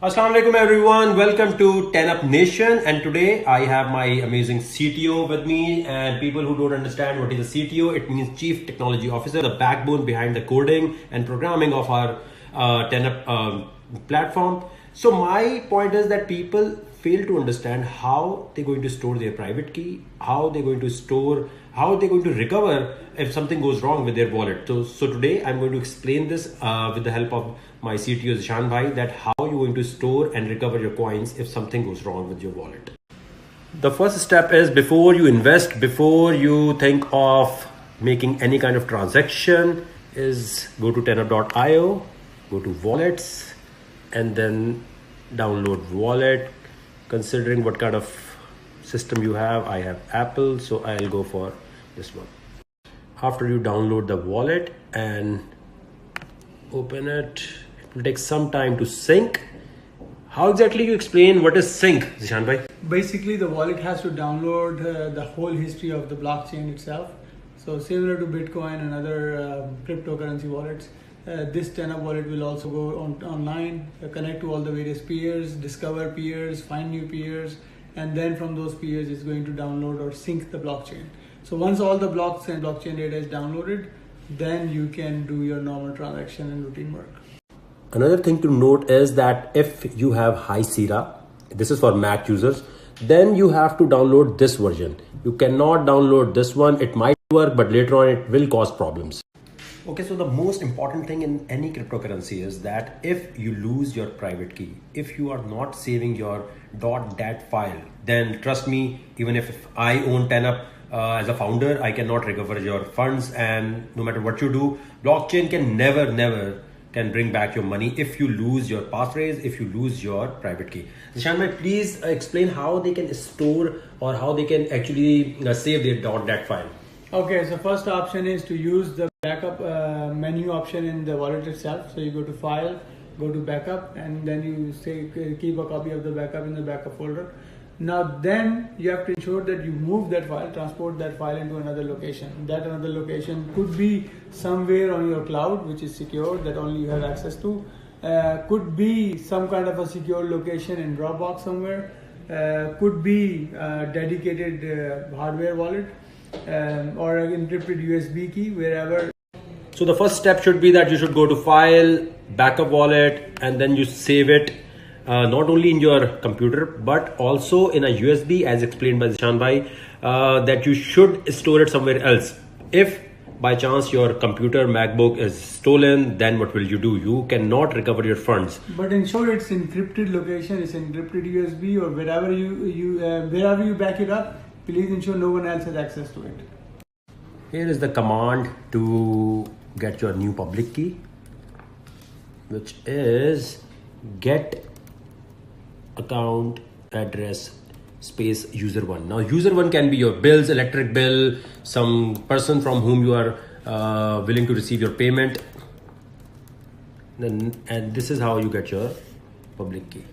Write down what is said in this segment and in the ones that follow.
Assalamu alaikum everyone, welcome to Tenup Nation, and today I have my amazing CTO with me. And people who don't understand what is a CTO, it means Chief Technology Officer, the backbone behind the coding and programming of our Tenup platform. So my point is that people fail to understand how they're going to store their private key, how they're going to recover if something goes wrong with their wallet. So today I'm going to explain this with the help of my CTO Zishan Bhai, that how you're going to store and recover your coins if something goes wrong with your wallet. The first step is, before you invest, before you think of making any kind of transaction, is go to tenup.io, go to wallets, and then download wallet. Considering what kind of system you have, I have Apple, so I'll go for this one. After you download the wallet and open it, it will take some time to sync. How exactly you explain what is sync, Zishan bhai? Basically, the wallet has to download the whole history of the blockchain itself. So similar to Bitcoin and other cryptocurrency wallets, this Tenup wallet will also go online, connect to all the various peers, discover peers, find new peers, and then from those peers it's going to download or sync the blockchain. So once all the blocks and blockchain data is downloaded, then you can do your normal transaction and routine work. Another thing to note is that if you have high Sierra, this is for Mac users, then you have to download this version. You cannot download this one. It might work, but later on it will cause problems. Okay, so the most important thing in any cryptocurrency is that if you lose your private key, if you are not saving your .dat file, then trust me, even if I own Tenup as a founder, I cannot recover your funds. And no matter what you do, blockchain can never can bring back your money if you lose your passphrase, if you lose your private key. Zishan bhai, please explain how they can store or how they can actually save their .dat file. Okay, so first option is to use the backup menu option in the wallet itself. So you go to file, go to backup, and then you say keep a copy of the backup in the backup folder. Now then you have to ensure that you move that file, transport that file into another location. That another location could be somewhere on your cloud, which is secure, that only you have access to. Could be some kind of a secure location in Dropbox somewhere. Could be dedicated hardware wallet. Or an encrypted USB key, wherever. So the first step should be that you should go to file, backup wallet, and then you save it not only in your computer but also in a USB, as explained by Zishan bhai, that you should store it somewhere else. If by chance your computer MacBook is stolen, then what will you do? You cannot recover your funds. But ensure it's encrypted location, it's encrypted USB, or wherever you back it up. Please ensure no one else has access to it. Here is the command to get your new public key, which is get account address space user1. Now user1 can be your bills, electric bill, some person from whom you are willing to receive your payment. And this is how you get your public key.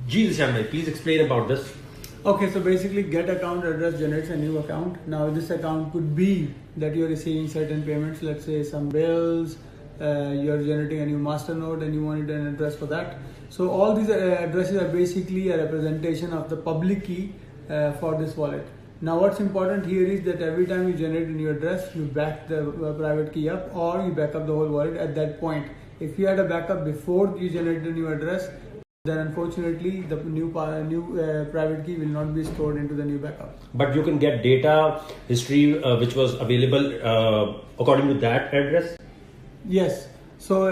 Zishan bhai, please explain about this. Okay, so basically get account address generates a new account. Now this account could be that you're receiving certain payments, let's say some bills, you're generating a new master node and you wanted an address for that. So all these addresses are basically a representation of the public key for this wallet. Now what's important here is that every time you generate a new address, you back the private key up, or you back up the whole wallet at that point. If you had a backup before you generate the new address, then unfortunately the new private key will not be stored into the new backup. But you can get data history which was available according to that address? Yes. So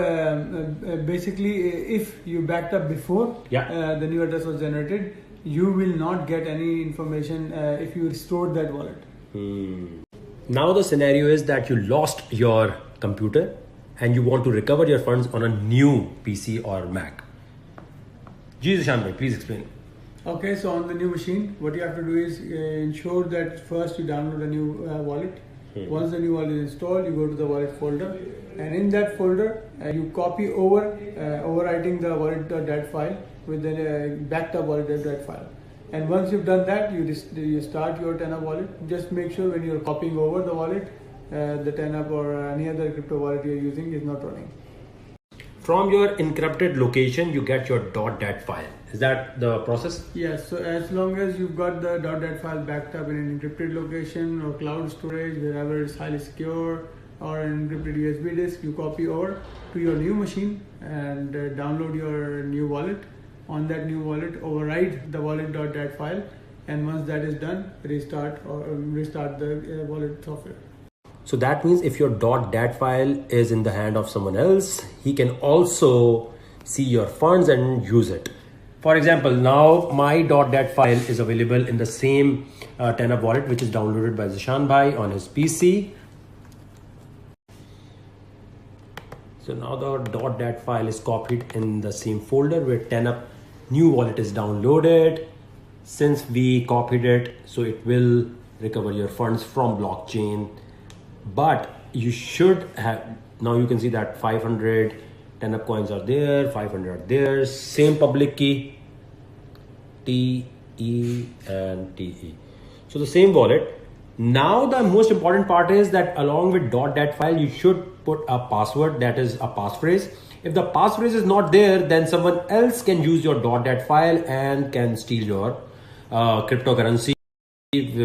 basically if you backed up before the new address was generated, you will not get any information if you stored that wallet. Now the scenario is that you lost your computer and you want to recover your funds on a new PC or Mac. Zishan bhai, please explain. Okay, so on the new machine, what you have to do is ensure that first you download a new wallet. Once the new wallet is installed, you go to the wallet folder, and in that folder you copy overwriting the wallet.dat file with the backed up wallet.dat file. And once you've done that, you start your Tenup wallet. Just make sure when you're copying over the wallet, the Tenup or any other crypto wallet you're using is not running. From your encrypted location, you get your .dat file. Is that the process? Yes, so as long as you've got the .dat file backed up in an encrypted location or cloud storage, wherever it's highly secure, or an encrypted USB disk, you copy over to your new machine and download your new wallet. On that new wallet, override the wallet.dat file, and once that is done, restart the wallet software. So that means if your .dat file is in the hand of someone else, he can also see your funds and use it. For example, now my .dat file is available in the same Tenup wallet, which is downloaded by Zishan Bhai on his PC. So now the .dat file is copied in the same folder where Tenup new wallet is downloaded. Since we copied it, so it will recover your funds from blockchain. But you should have, now you can see that 500 Tenup coins are there, 500 are there, same public key, TE and TE. So the same wallet. Now the most important part is that along with .dat file, you should put a password, that is a passphrase. If the passphrase is not there, then someone else can use your .dat file and can steal your cryptocurrency,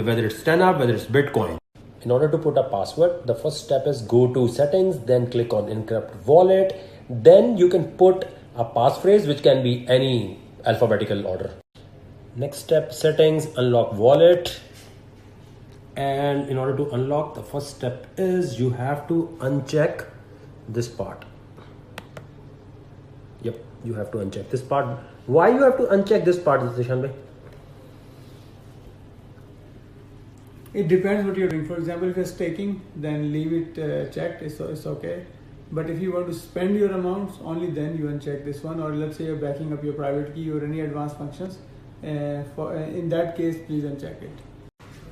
whether it's Tenup, whether it's Bitcoin. In order to put a password, the first step is go to settings, then click on encrypt wallet. Then you can put a passphrase, which can be any alphabetical order. Next step, settings, unlock wallet. And in order to unlock, the first step is you have to uncheck this part. Yep, you have to uncheck this part. Why you have to uncheck this part, Zishan bhai? It depends what you're doing. For example, if you're staking, then leave it checked, it's okay. But if you want to spend your amounts, only then you uncheck this one. Or let's say you're backing up your private key or any advanced functions. In that case, please uncheck it.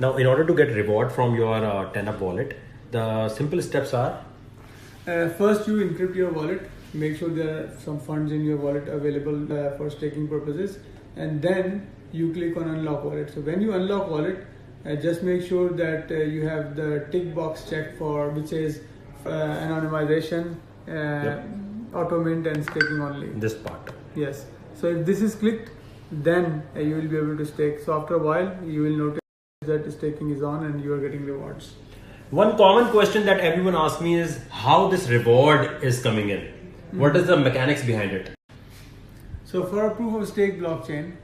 Now, in order to get reward from your Tenup wallet, the simple steps are? First, you encrypt your wallet. Make sure there are some funds in your wallet available for staking purposes. And then you click on unlock wallet. So when you unlock wallet, just make sure that you have the tick box checked for which says anonymization, auto mint and staking only. This part. Yes. So if this is clicked, then you will be able to stake. So after a while, you will notice that staking is on and you are getting rewards. One common question that everyone asks me is how this reward is coming in. What is the mechanics behind it? So for a proof of stake blockchain,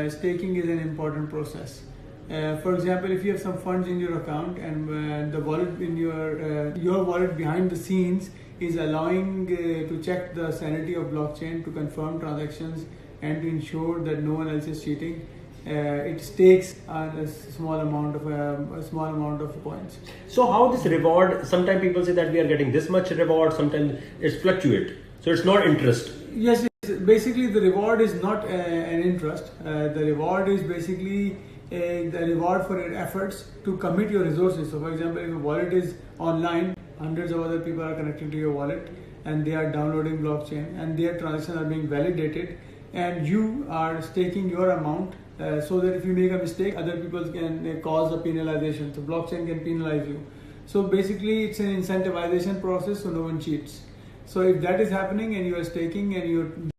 staking is an important process. For example, if you have some funds in your account and the wallet in your wallet behind the scenes is allowing to check the sanity of blockchain, to confirm transactions and to ensure that no one else is cheating, it stakes a small amount of coins. So how this reward? Sometimes people say that we are getting this much reward. Sometimes it's fluctuate. So it's not interest. Yes. Basically, the reward is not an interest. The reward is basically the reward for your efforts to commit your resources. So for example, if a wallet is online, hundreds of other people are connecting to your wallet and they are downloading blockchain and their transactions are being validated, and you are staking your amount so that if you make a mistake, other people can cause a penalization. So blockchain can penalize you. So basically it's an incentivization process, so no one cheats. So if that is happening and you are staking and you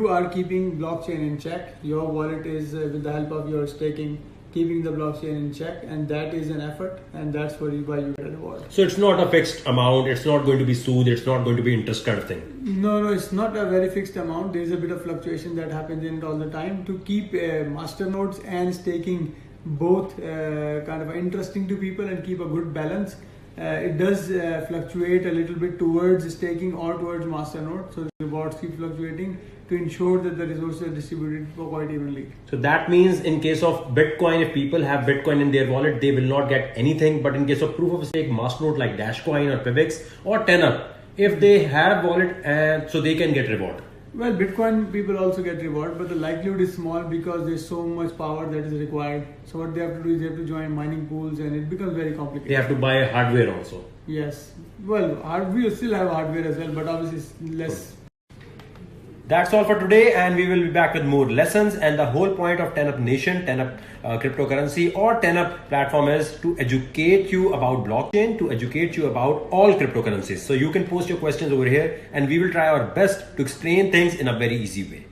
are keeping blockchain in check, your wallet is with the help of your staking keeping the blockchain in check, and that is an effort, and that's why you get a reward. So it's not a fixed amount, it's not going to be soothed, it's not going to be interest kind of thing. No, it's not a very fixed amount. There is a bit of fluctuation that happens in it all the time. To keep masternodes and staking both kind of interesting to people and keep a good balance, it does fluctuate a little bit towards staking or towards masternode. So the rewards keep fluctuating to ensure that the resources are distributed quite evenly. So that means in case of Bitcoin, if people have Bitcoin in their wallet, they will not get anything. But in case of proof of stake masternode like Dashcoin or Pivx or Tenup, if they have wallet, and so they can get reward. Well, Bitcoin people also get reward, but the likelihood is small because there's so much power that is required. So what they have to do is they have to join mining pools, and it becomes very complicated. They have to buy hardware also. Yes. Well, we still have hardware as well, but obviously it's less. That's all for today, and we will be back with more lessons. And the whole point of Tenup Nation, Tenup cryptocurrency or Tenup platform is to educate you about blockchain, to educate you about all cryptocurrencies. So you can post your questions over here and we will try our best to explain things in a very easy way.